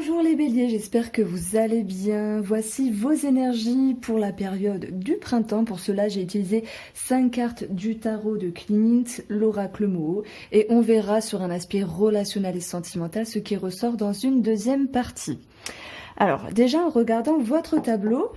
Bonjour les béliers, j'espère que vous allez bien. Voici vos énergies pour la période du printemps. Pour cela, j'ai utilisé 5 cartes du tarot de Clint, l'oracle Moho, et on verra sur un aspect relationnel et sentimental ce qui ressort dans une deuxième partie. Alors, déjà en regardant votre tableau,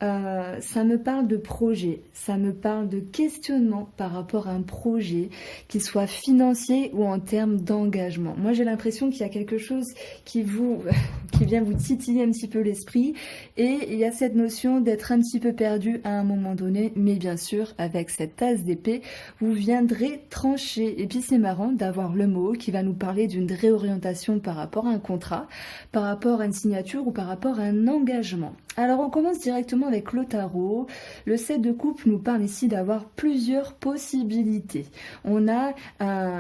ça me parle de projet, ça me parle de questionnement par rapport à un projet, qu'il soit financier ou en termes d'engagement. Moi, j'ai l'impression qu'il y a quelque chose qui vient vous titiller un petit peu l'esprit, et il y a cette notion d'être un petit peu perdu à un moment donné, mais bien sûr, avec cette tasse d'épée, vous viendrez trancher. Et puis c'est marrant d'avoir le mot qui va nous parler d'une réorientation par rapport à un contrat, par rapport à une signature ou par rapport à un engagement. Alors on commence directement avec le tarot. Le 7 de coupe nous parle ici d'avoir plusieurs possibilités. On a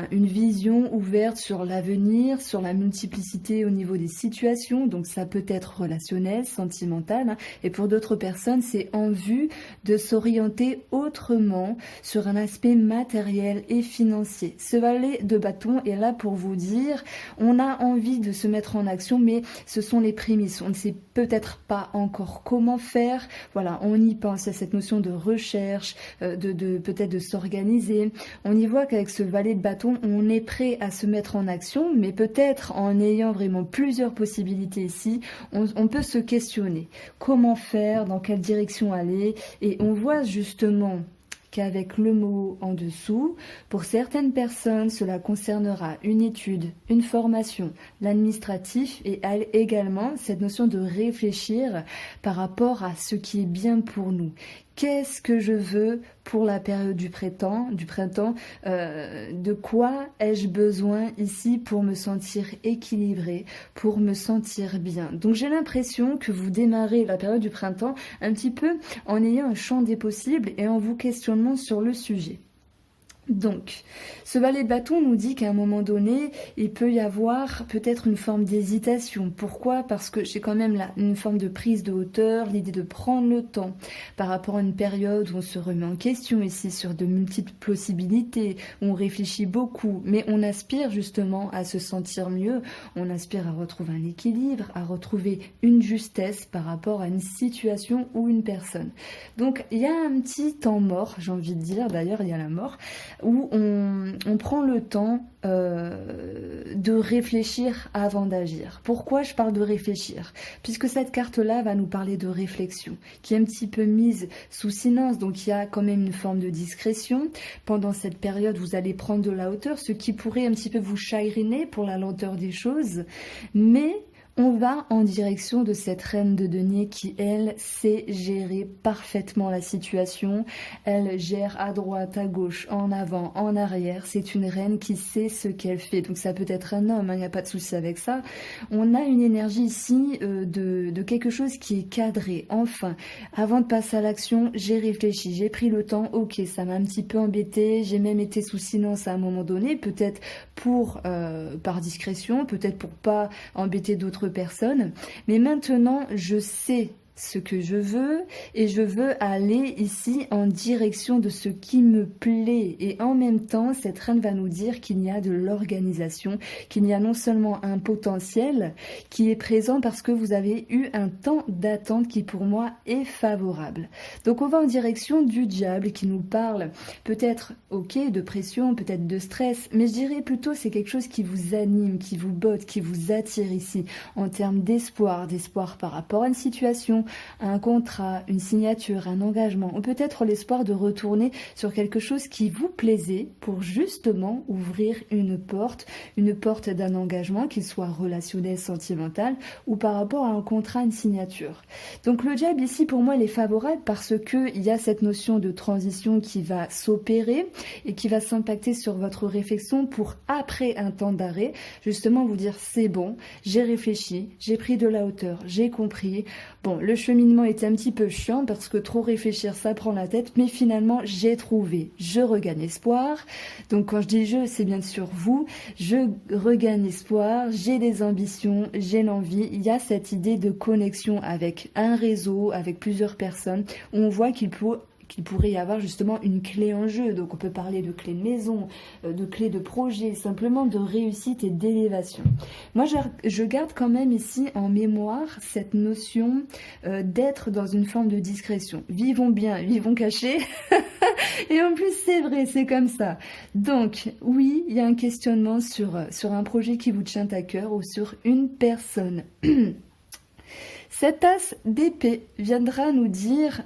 une vision ouverte sur l'avenir, sur la multiplicité au niveau des situations, donc ça peut être relationnel, sentimental, hein, et pour d'autres personnes c'est en vue de s'orienter autrement sur un aspect matériel et financier. Ce valet de bâton est là pour vous dire, on a envie de se mettre en action, mais ce sont les prémices, on ne sait peut-être pas encore comment faire. Voilà, on y pense à cette notion de recherche, peut-être de s'organiser. On y voit qu'avec ce valet de bâton, on est prêt à se mettre en action, mais peut-être en ayant vraiment plusieurs possibilités ici, on peut se questionner. Comment faire, dans quelle direction aller, et on voit justement qu'avec le mot en dessous, pour certaines personnes, cela concernera une étude, une formation, l'administratif et également cette notion de réfléchir par rapport à ce qui est bien pour nous. Qu'est-ce que je veux pour la période du printemps, de quoi ai-je besoin ici pour me sentir équilibré, pour me sentir bien. Donc j'ai l'impression que vous démarrez la période du printemps un petit peu en ayant un champ des possibles et en vous questionnant sur le sujet. Donc, ce valet de bâton nous dit qu'à un moment donné, il peut y avoir peut-être une forme d'hésitation. Pourquoi ? Parce que j'ai quand même là une forme de prise de hauteur, l'idée de prendre le temps par rapport à une période où on se remet en question ici sur de multiples possibilités, où on réfléchit beaucoup, mais on aspire justement à se sentir mieux, on aspire à retrouver un équilibre, à retrouver une justesse par rapport à une situation ou une personne. Donc, il y a un petit temps mort, j'ai envie de dire, d'ailleurs il y a la mort, où on prend le temps de réfléchir avant d'agir. Pourquoi je parle de réfléchir ? Puisque cette carte-là va nous parler de réflexion, qui est un petit peu mise sous silence, donc il y a quand même une forme de discrétion. Pendant cette période, vous allez prendre de la hauteur, ce qui pourrait un petit peu vous chagriner pour la lenteur des choses, mais on va en direction de cette reine de denier qui, elle, sait gérer parfaitement la situation. Elle gère à droite, à gauche, en avant, en arrière. C'est une reine qui sait ce qu'elle fait. Donc ça peut être un homme, il n'y a pas de souci avec ça. On a une énergie ici de quelque chose qui est cadré. Enfin, avant de passer à l'action, j'ai réfléchi, j'ai pris le temps. Ok, ça m'a un petit peu embêté. J'ai même été sous silence à un moment donné, peut-être par discrétion, peut-être pour pas embêter d'autres personnes, mais maintenant je sais ce que je veux et je veux aller ici en direction de ce qui me plaît. Et en même temps, cette reine va nous dire qu'il y a de l'organisation, qu'il y a non seulement un potentiel qui est présent parce que vous avez eu un temps d'attente qui pour moi est favorable. Donc on va en direction du diable qui nous parle peut-être de pression, peut-être de stress, mais je dirais plutôt c'est quelque chose qui vous anime, qui vous botte, qui vous attire ici en termes d'espoir par rapport à une situation, un contrat, une signature, un engagement, ou peut-être l'espoir de retourner sur quelque chose qui vous plaisait pour justement ouvrir une porte d'un engagement, qu'il soit relationnel, sentimental, ou par rapport à un contrat, une signature. Donc le diable ici pour moi il est favorable parce que il y a cette notion de transition qui va s'opérer et qui va s'impacter sur votre réflexion pour après un temps d'arrêt, justement vous dire c'est bon, j'ai réfléchi, j'ai pris de la hauteur, j'ai compris. Bon, le cheminement était un petit peu chiant parce que trop réfléchir, ça prend la tête, mais finalement, j'ai trouvé. Je regagne espoir. Donc, quand je dis je, c'est bien sûr vous. Je regagne espoir, j'ai des ambitions, j'ai l'envie. Il y a cette idée de connexion avec un réseau, avec plusieurs personnes, où on voit qu'il peut qu'il pourrait y avoir justement une clé en jeu. Donc on peut parler de clé de maison, de clé de projet, simplement de réussite et d'élévation. Moi je garde quand même ici en mémoire cette notion d'être dans une forme de discrétion. Vivons bien, vivons cachés. Et en plus c'est vrai, c'est comme ça. Donc oui, il y a un questionnement sur un projet qui vous tient à cœur ou sur une personne. Cet as d'épée viendra nous dire,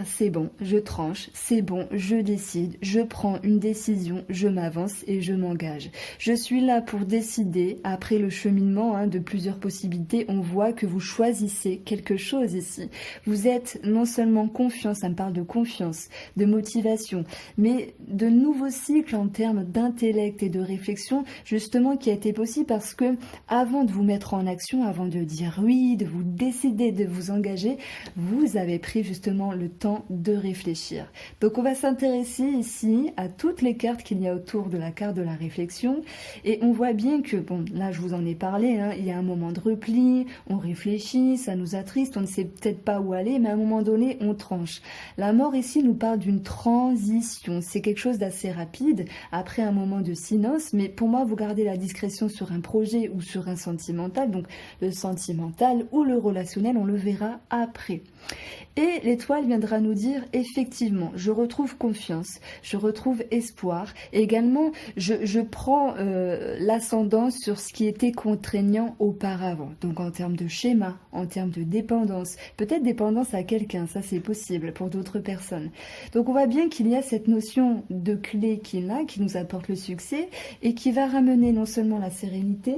c'est bon, je tranche, c'est bon, je décide, je prends une décision, je m'avance et je m'engage. Je suis là pour décider. Après le cheminement de plusieurs possibilités, on voit que vous choisissez quelque chose ici. Vous êtes non seulement confiant, ça me parle de confiance, de motivation, mais de nouveaux cycles en termes d'intellect et de réflexion, justement qui a été possible parce que avant de vous mettre en action, avant de dire oui, de vous décider, de vous engager, vous avez pris justement le temps de réfléchir. Donc on va s'intéresser ici à toutes les cartes qu'il y a autour de la carte de la réflexion et on voit bien que, bon là je vous en ai parlé, il y a un moment de repli, on réfléchit, ça nous attriste, on ne sait peut-être pas où aller, mais à un moment donné on tranche. La mort ici nous parle d'une transition, c'est quelque chose d'assez rapide, après un moment de silence, mais pour moi vous gardez la discrétion sur un projet ou sur un sentimental, donc le sentimental ou le relationnel, on le verra après. Et l'étoile viendra nous dire, effectivement, je retrouve confiance, je retrouve espoir, et également je prends l'ascendance sur ce qui était contraignant auparavant, donc en termes de schéma, en termes de dépendance, peut-être dépendance à quelqu'un, ça c'est possible pour d'autres personnes. Donc on voit bien qu'il y a cette notion de clé qui est là, qui nous apporte le succès, et qui va ramener non seulement la sérénité.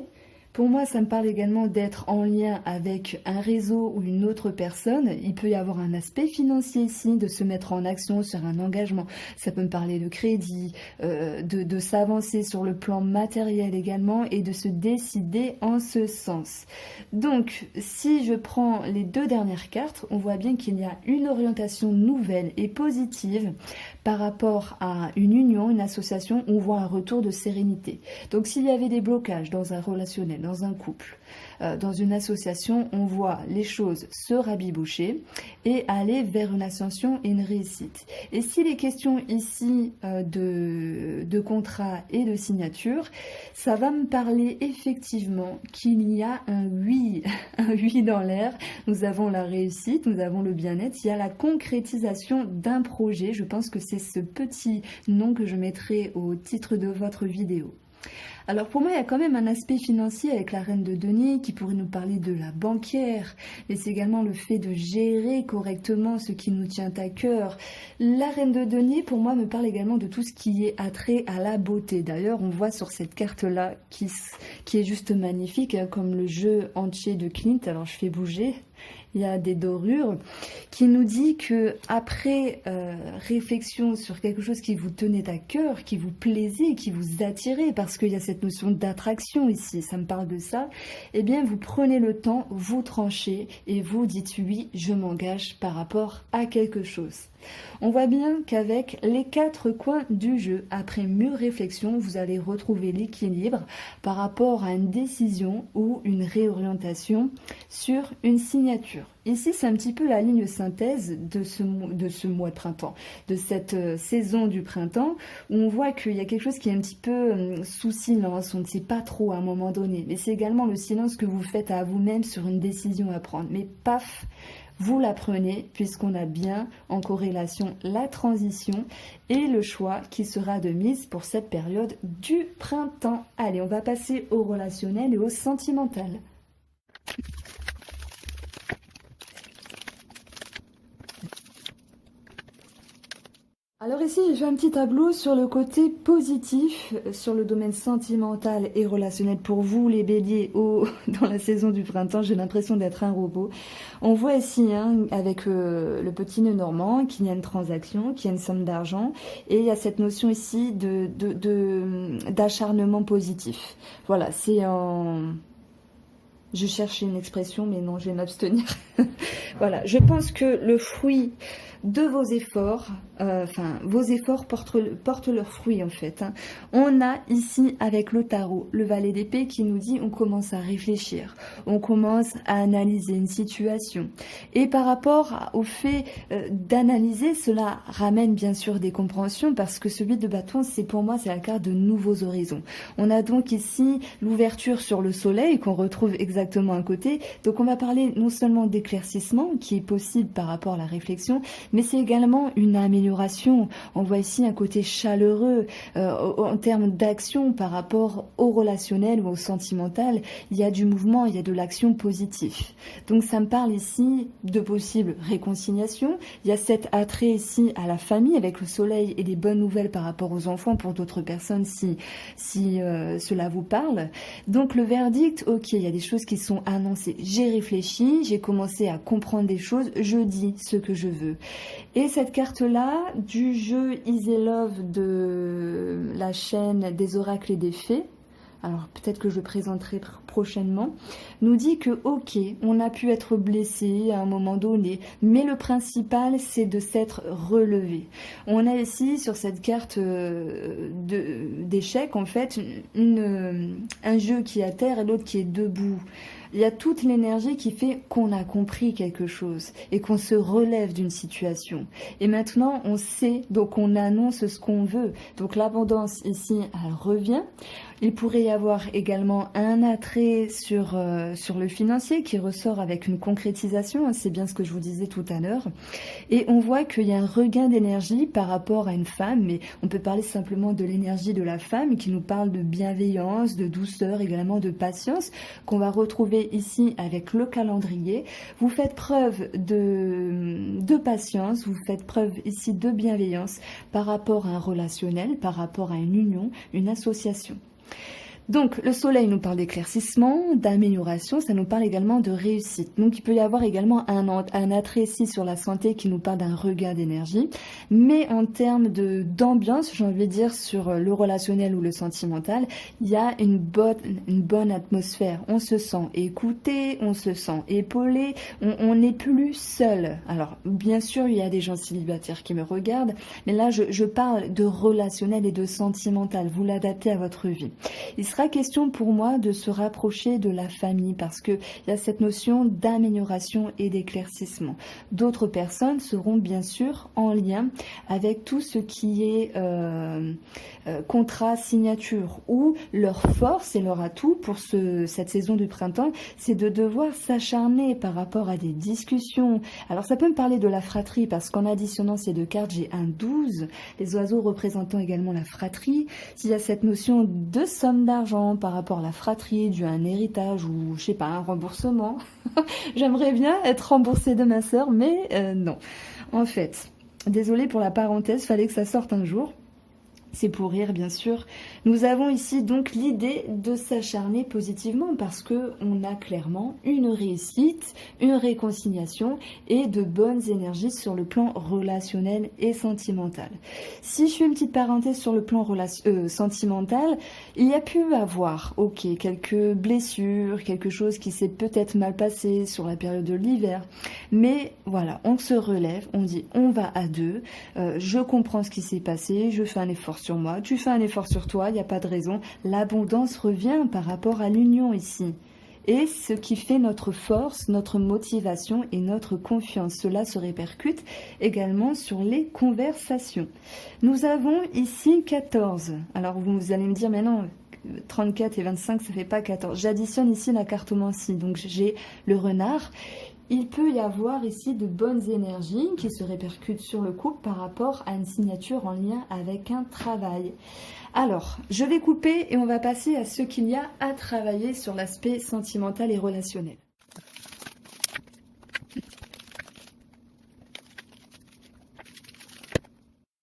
Pour moi, ça me parle également d'être en lien avec un réseau ou une autre personne. Il peut y avoir un aspect financier ici, de se mettre en action sur un engagement. Ça peut me parler de crédit, de s'avancer sur le plan matériel également et de se décider en ce sens. Donc, si je prends les deux dernières cartes, on voit bien qu'il y a une orientation nouvelle et positive par rapport à une union, une association. On voit un retour de sérénité. Donc, s'il y avait des blocages dans un relationnel, dans un couple, dans une association, on voit les choses se rabiboucher et aller vers une ascension et une réussite. Et s'il est question ici de contrat et de signature, ça va me parler effectivement qu'il y a un oui dans l'air. Nous avons la réussite, nous avons le bien-être, il y a la concrétisation d'un projet. Je pense que c'est ce petit nom que je mettrai au titre de votre vidéo. Alors pour moi, il y a quand même un aspect financier avec la reine de denier qui pourrait nous parler de la banquière, mais c'est également le fait de gérer correctement ce qui nous tient à cœur. La reine de denier, pour moi, me parle également de tout ce qui est attrait à la beauté. D'ailleurs, on voit sur cette carte-là qui est juste magnifique, comme le jeu entier de Clint. Alors je fais bouger. Il y a des dorures qui nous dit que après réflexion sur quelque chose qui vous tenait à cœur, qui vous plaisait, qui vous attirait, parce qu'il y a cette notion d'attraction ici, ça me parle de ça, eh bien vous prenez le temps, vous tranchez et vous dites oui, je m'engage par rapport à quelque chose. On voit bien qu'avec les 4 coins du jeu, après mûre réflexion, vous allez retrouver l'équilibre par rapport à une décision ou une réorientation sur une signature. Ici, c'est un petit peu la ligne synthèse de ce mois de printemps, de cette saison du printemps, où on voit qu'il y a quelque chose qui est un petit peu sous silence, on ne sait pas trop à un moment donné, mais c'est également le silence que vous faites à vous-même sur une décision à prendre. Mais paf, vous la prenez puisqu'on a bien en corrélation la transition et le choix qui sera de mise pour cette période du printemps. Allez, on va passer au relationnel et au sentimental. Alors ici, j'ai fait un petit tableau sur le côté positif, sur le domaine sentimental et relationnel pour vous, les béliers, dans la saison du printemps. J'ai l'impression d'être un robot. On voit ici, avec le petit nœud normand, qu'il y a une transaction, qu'il y a une somme d'argent. Et il y a cette notion ici d'acharnement positif. Voilà, c'est en... Je cherchais une expression, mais non, je vais m'abstenir. Voilà, je pense que le fruit de vos efforts, vos efforts portent leurs fruits en fait. Hein. On a ici avec le tarot, le valet d'épée qui nous dit on commence à réfléchir, on commence à analyser une situation. Et par rapport au fait d'analyser, cela ramène bien sûr des compréhensions parce que ce 8 de bâton, c'est pour moi, c'est la carte de nouveaux horizons. On a donc ici l'ouverture sur le soleil qu'on retrouve exactement à côté. Donc on va parler non seulement d'éclaircissement qui est possible par rapport à la réflexion, mais c'est également une amélioration. On voit ici un côté chaleureux en termes d'action par rapport au relationnel ou au sentimental. Il y a du mouvement, il y a de l'action positive. Donc ça me parle ici de possibles réconciliations. Il y a cet attrait ici à la famille avec le soleil et des bonnes nouvelles par rapport aux enfants pour d'autres personnes si cela vous parle. Donc le verdict, ok, il y a des choses qui sont annoncées. J'ai réfléchi, j'ai commencé à comprendre des choses, je dis ce que je veux. Et cette carte-là, du jeu Easy Love de la chaîne des oracles et des fées, alors peut-être que je le présenterai prochainement, nous dit que ok, on a pu être blessé à un moment donné, mais le principal c'est de s'être relevé. On a ici sur cette carte d'échec en fait un jeu qui est à terre et l'autre qui est debout. Il y a toute l'énergie qui fait qu'on a compris quelque chose et qu'on se relève d'une situation. Et maintenant, on sait, donc on annonce ce qu'on veut. Donc l'abondance ici, elle revient. Il pourrait y avoir également un attrait sur le financier qui ressort avec une concrétisation. C'est bien ce que je vous disais tout à l'heure. Et on voit qu'il y a un regain d'énergie par rapport à une femme, mais on peut parler simplement de l'énergie de la femme qui nous parle de bienveillance, de douceur, également de patience, qu'on va retrouver ici avec le calendrier. Vous faites preuve de patience, vous faites preuve ici de bienveillance par rapport à un relationnel, par rapport à une union, une association. Donc, le soleil nous parle d'éclaircissement, d'amélioration, ça nous parle également de réussite. Donc, il peut y avoir également un attrait ici sur la santé qui nous parle d'un regain d'énergie. Mais en termes d'ambiance, j'ai envie de dire, sur le relationnel ou le sentimental, il y a une bonne atmosphère. On se sent écouté, on se sent épaulé, on n'est plus seul. Alors, bien sûr, il y a des gens célibataires qui me regardent, mais là, je parle de relationnel et de sentimental. Vous l'adaptez à votre vie. Il sera question pour moi de se rapprocher de la famille parce qu'il y a cette notion d'amélioration et d'éclaircissement. D'autres personnes seront bien sûr en lien avec tout ce qui est contrat, signature, ou leur force et leur atout pour cette saison du printemps, c'est de devoir s'acharner par rapport à des discussions. Alors ça peut me parler de la fratrie parce qu'en additionnant ces deux cartes, j'ai un 12, les oiseaux représentant également la fratrie. S'il y a cette notion de somme d'argent par rapport à la fratrie, dû à un héritage ou, je sais pas, un remboursement. J'aimerais bien être remboursée de ma sœur, mais non. En fait, désolée pour la parenthèse, fallait que ça sorte un jour. C'est pour rire, bien sûr. Nous avons ici donc l'idée de s'acharner positivement parce que on a clairement une réussite, une réconciliation et de bonnes énergies sur le plan relationnel et sentimental. Si je fais une petite parenthèse sur le plan sentimental, il y a pu avoir, ok, quelques blessures, quelque chose qui s'est peut-être mal passé sur la période de l'hiver, mais voilà, on se relève, on dit on va à deux, je comprends ce qui s'est passé, je fais un effort sur moi, tu fais un effort sur toi, il n'y a pas de raison. L'abondance revient par rapport à l'union ici. Et ce qui fait notre force, notre motivation et notre confiance. Cela se répercute également sur les conversations. Nous avons ici 14. Alors vous allez me dire, mais non, 34 et 25, ça fait pas 14. J'additionne ici la cartomancie. Donc j'ai le renard. Il peut y avoir ici de bonnes énergies qui se répercutent sur le couple par rapport à une signature en lien avec un travail. Alors, je vais couper et on va passer à ce qu'il y a à travailler sur l'aspect sentimental et relationnel.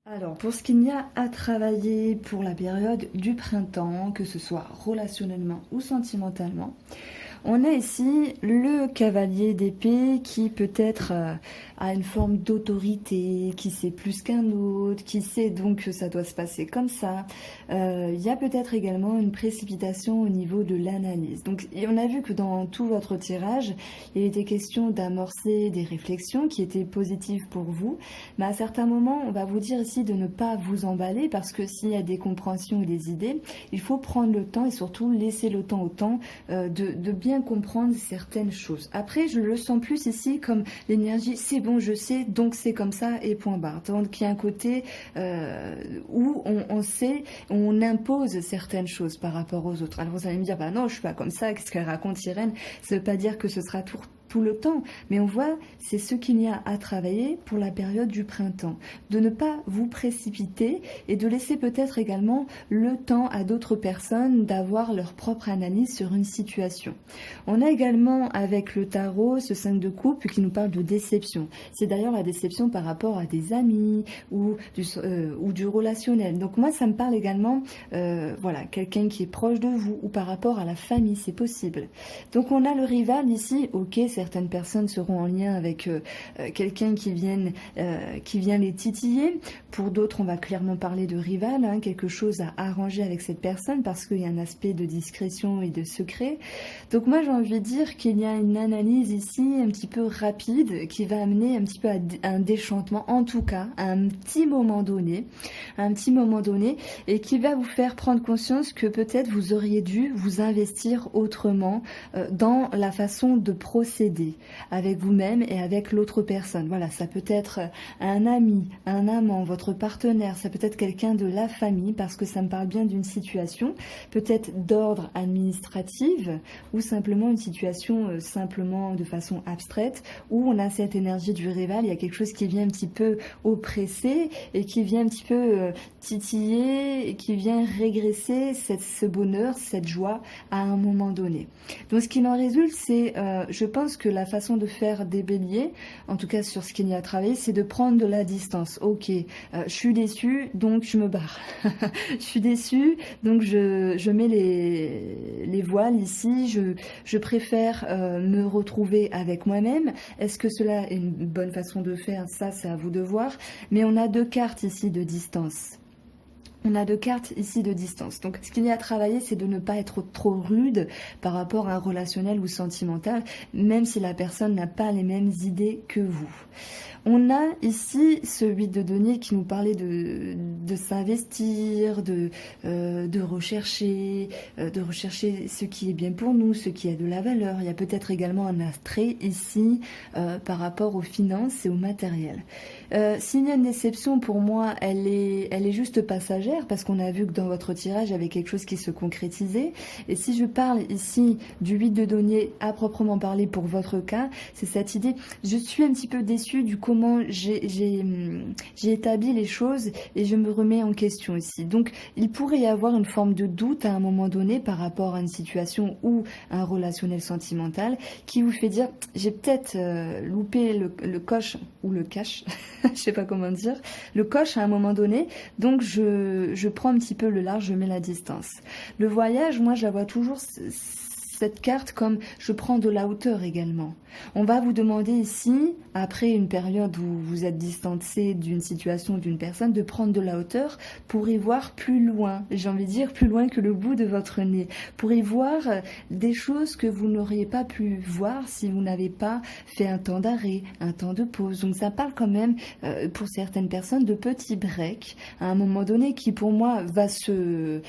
Alors, pour ce qu'il y a à travailler pour la période du printemps, que ce soit relationnellement ou sentimentalement, On a ici le cavalier d'épée qui peut-être a une forme d'autorité, qui sait plus qu'un autre, qui sait donc que ça doit se passer comme ça. Il y a peut-être également une précipitation au niveau de l'analyse. Donc on a vu que dans tout votre tirage, il était question d'amorcer des réflexions qui étaient positives pour vous, mais à certains moments, on va vous dire ici de ne pas vous emballer parce que s'il y a des compréhensions et des idées, il faut prendre le temps et surtout laisser le temps au temps de bien comprendre certaines choses. Après, je le sens plus ici comme l'énergie, c'est bon, je sais, donc c'est comme ça et point barre. Donc il y a un côté où on sait, on impose certaines choses par rapport aux autres. Alors vous allez me dire, bah non, je suis pas comme ça, qu'est-ce qu'elle raconte Irène? Ça veut pas dire que ce sera tout le temps, mais on voit, c'est ce qu'il y a à travailler pour la période du printemps, de ne pas vous précipiter et de laisser peut-être également le temps à d'autres personnes d'avoir leur propre analyse sur une situation. On a également avec le tarot ce 5 de coupe qui nous parle de déception. C'est d'ailleurs la déception par rapport à des amis ou du relationnel. Donc moi ça me parle également, voilà, quelqu'un qui est proche de vous ou par rapport à la famille, c'est possible. Donc on a le rival ici, ok, certaines personnes seront en lien avec quelqu'un qui vient les titiller. Pour d'autres, on va clairement parler de rival, hein, quelque chose à arranger avec cette personne parce qu'il y a un aspect de discrétion et de secret. Donc moi, j'ai envie de dire qu'il y a une analyse ici un petit peu rapide qui va amener un petit peu à un déchantement, en tout cas, à un petit moment donné, et qui va vous faire prendre conscience que peut-être vous auriez dû vous investir autrement dans la façon de procéder avec vous-même et avec l'autre personne. Voilà, ça peut être un ami, un amant, votre partenaire, ça peut être quelqu'un de la famille parce que ça me parle bien d'une situation, peut-être d'ordre administratif ou simplement une situation simplement de façon abstraite où on a cette énergie du rival, il y a quelque chose qui vient un petit peu oppresser et qui vient un petit peu titiller et qui vient régresser ce bonheur, cette joie à un moment donné. Donc ce qu'il en résulte, c'est, je pense que la façon de faire des béliers, en tout cas sur ce qu'il y a à travailler, c'est de prendre de la distance. Ok, je suis déçue, donc je me barre. Je suis déçue, donc je mets les voiles ici, je préfère me retrouver avec moi-même. Est-ce que cela est une bonne façon de faire? Ça, c'est à vous de voir. Mais on a deux cartes ici de distance. On a deux cartes ici de distance. Donc, ce qu'il y a à travailler, c'est de ne pas être trop rude par rapport à un relationnel ou sentimental, même si la personne n'a pas les mêmes idées que vous. On a ici ce 8 de denier qui nous parlait de s'investir, de rechercher ce qui est bien pour nous, ce qui a de la valeur. Il y a peut-être également un attrait ici par rapport aux finances et au matériel. S'il y a une déception, pour moi, elle est juste passagère parce qu'on a vu que dans votre tirage, il y avait quelque chose qui se concrétisait. Et si je parle ici du 8 de denier à proprement parler pour votre cas, c'est cette idée, je suis un petit peu déçue du comment j'ai établi les choses et je me remets en question ici. Donc, il pourrait y avoir une forme de doute à un moment donné par rapport à une situation ou un relationnel sentimental qui vous fait dire, j'ai peut-être loupé le coche ou le cache, je sais pas comment dire, le coche à un moment donné, donc je prends un petit peu le large, je mets la distance. Le voyage, moi, je la vois toujours cette carte comme je prends de la hauteur également. On va vous demander ici, après une période où vous êtes distancé d'une situation, d'une personne, de prendre de la hauteur pour y voir plus loin. J'ai envie de dire plus loin que le bout de votre nez. Pour y voir des choses que vous n'auriez pas pu voir si vous n'avez pas fait un temps d'arrêt, un temps de pause. Donc ça parle quand même, pour certaines personnes, de petits breaks à un moment donné qui pour moi va se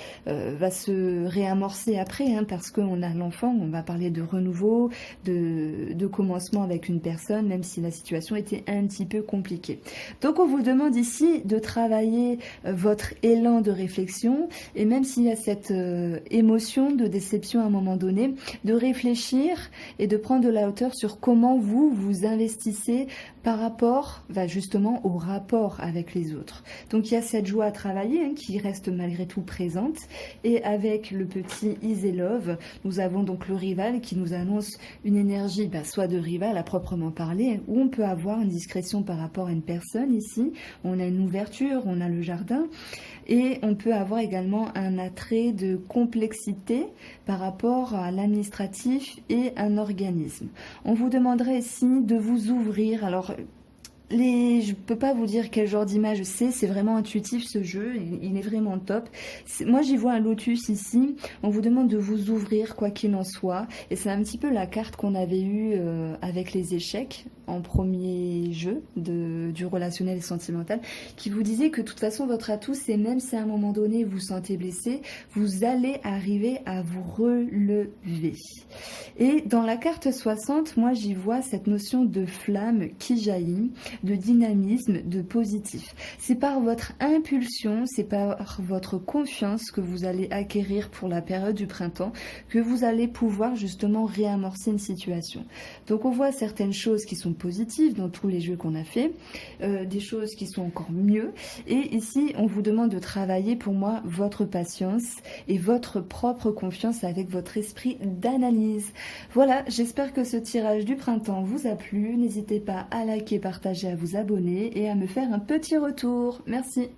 réamorcer après, hein, parce qu'on a l'enfant. On va parler de renouveau, de commencement avec une personne, même si la situation était un petit peu compliquée. Donc on vous demande ici de travailler votre élan de réflexion et même s'il y a cette émotion de déception à un moment donné, de réfléchir et de prendre de la hauteur sur comment vous investissez par rapport justement au rapport avec les autres. Donc il y a cette joie à travailler qui reste malgré tout présente, et avec le petit Easy Love, nous avons donc le rival qui nous annonce une énergie soit de rival à proprement parler, où on peut avoir une discrétion par rapport à une personne ici, on a une ouverture, on a le jardin, et on peut avoir également un attrait de complexité par rapport à l'administratif et un organisme. On vous demanderait ici de vous ouvrir. Alors, je ne peux pas vous dire quel genre d'image c'est vraiment intuitif ce jeu, il est vraiment top. Moi j'y vois un lotus ici, on vous demande de vous ouvrir quoi qu'il en soit, et c'est un petit peu la carte qu'on avait eue avec les échecs en premier jeu du relationnel et sentimental, qui vous disait que de toute façon votre atout c'est même si à un moment donné vous vous sentez blessé, vous allez arriver à vous relever. Et dans la carte 60, moi j'y vois cette notion de flamme qui jaillit, de dynamisme, de positif. C'est par votre impulsion, c'est par votre confiance que vous allez acquérir pour la période du printemps, que vous allez pouvoir justement réamorcer une situation. Donc on voit certaines choses qui sont positives dans tous les jeux qu'on a fait, des choses qui sont encore mieux, et ici on vous demande de travailler pour moi votre patience et votre propre confiance avec votre esprit d'analyse. Voilà, j'espère que ce tirage du printemps vous a plu. N'hésitez pas à liker, partager, à vous abonner et à me faire un petit retour. Merci.